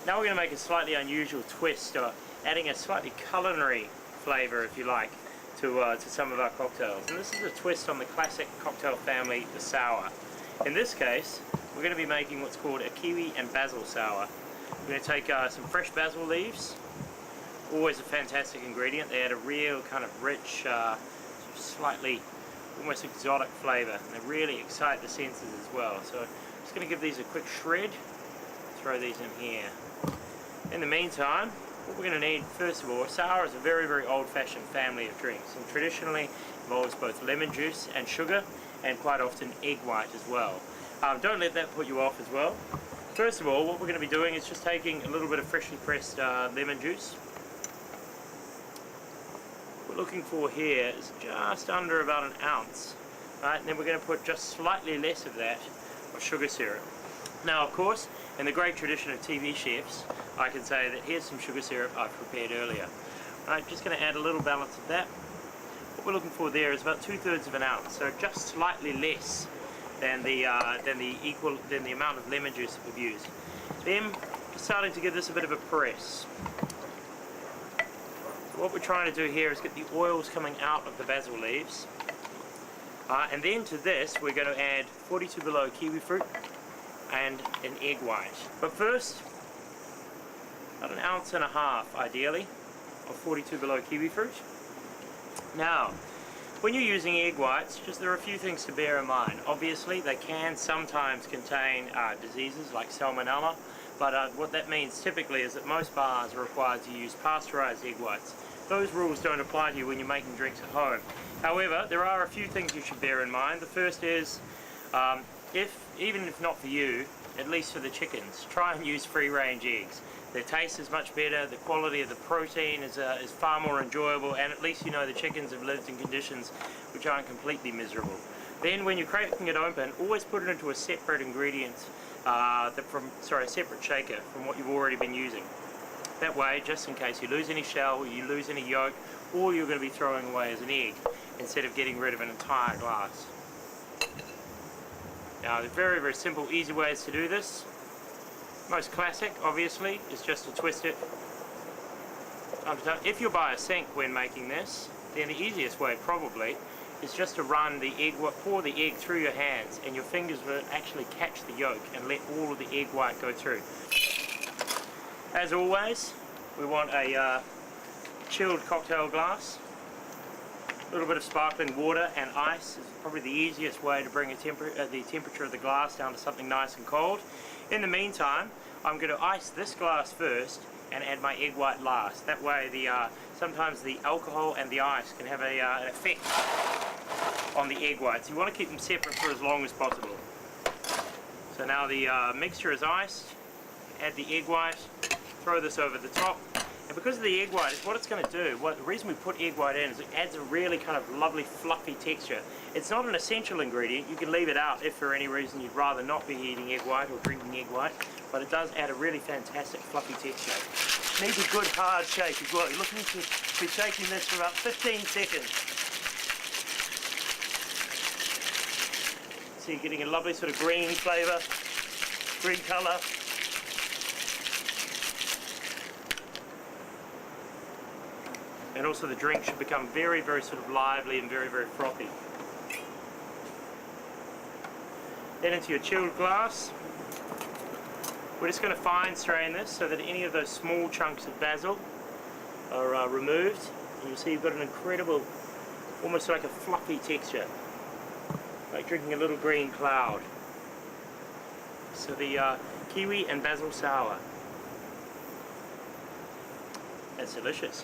Now we're going to make a slightly unusual twist, or adding a slightly culinary flavour, if you like, to some of our cocktails. And this is a twist on the classic cocktail family, the sour. In this case, we're going to be making what's called a Kiwi and Basil sour. We're going to take some fresh basil leaves, always a fantastic ingredient. They add a real kind of rich, slightly almost exotic flavour, and they really excite the senses as well. So I'm just going to give these a quick shred, throw these in here. In the meantime, what we're going to need, first of all, sour is a very, very old-fashioned family of drinks, and traditionally involves both lemon juice and sugar, and quite often egg white as well. Don't let that put you off as well. First of all, what we're going to be doing is just taking a little bit of freshly pressed lemon juice. What we're looking for here is just under about an ounce. Right, and then we're going to put just slightly less of that of sugar syrup. Now, of course, in the great tradition of TV chefs, I can say that here's some sugar syrup I've prepared earlier. Right, just going to add a little balance of that. What we're looking for there is about 2/3 of an ounce, so just slightly less than the amount of lemon juice that we've used. Then, starting to give this a bit of a press. So what we're trying to do here is get the oils coming out of the basil leaves. And then to this, we're going to add 42 below kiwi fruit and an egg white. But first, about 1.5 ounces ideally of 42 below kiwi fruit. Now, when you're using egg whites, there are a few things to bear in mind. Obviously, they can sometimes contain diseases like salmonella, but what that means typically is that most bars are required to use pasteurized egg whites. Those rules don't apply to you when you're making drinks at home. However, there are a few things you should bear in mind. The first is, even if not for you, at least for the chickens, try and use free-range eggs. Their taste is much better, the quality of the protein is far more enjoyable, and at least you know the chickens have lived in conditions which aren't completely miserable. Then when you're cracking it open, always put it into a separate ingredient, a separate shaker from what you've already been using. That way, just in case you lose any shell, you lose any yolk, all you're going to be throwing away is an egg, instead of getting rid of an entire glass. Now, the very, very simple, easy ways to do this. Most classic, obviously, is just to twist it. If you're by a sink when making this, then the easiest way probably is just to run the egg, pour the egg through your hands, and your fingers will actually catch the yolk and let all of the egg white go through. As always, we want a chilled cocktail glass. A little bit of sparkling water and ice is probably the easiest way to bring the temperature of the glass down to something nice and cold. In the meantime, I'm going to ice this glass first and add my egg white last. That way, sometimes the alcohol and the ice can have an effect on the egg whites. You want to keep them separate for as long as possible. So now the mixture is iced. Add the egg white. Throw this over the top. And because of the egg white, what it's going to do, the reason we put egg white in is it adds a really kind of lovely fluffy texture. It's not an essential ingredient. You can leave it out if for any reason you'd rather not be eating egg white or drinking egg white, but it does add a really fantastic fluffy texture. It needs a good hard shake as well. You're looking to be shaking this for about 15 seconds. So you're getting a lovely sort of green flavour, green colour. And also the drink should become very, very sort of lively and very, very frothy. Then into your chilled glass, we're just going to fine strain this so that any of those small chunks of basil are removed. And you'll see you've got an incredible, almost like a fluffy texture, like drinking a little green cloud. So the kiwi and basil sour. That's delicious.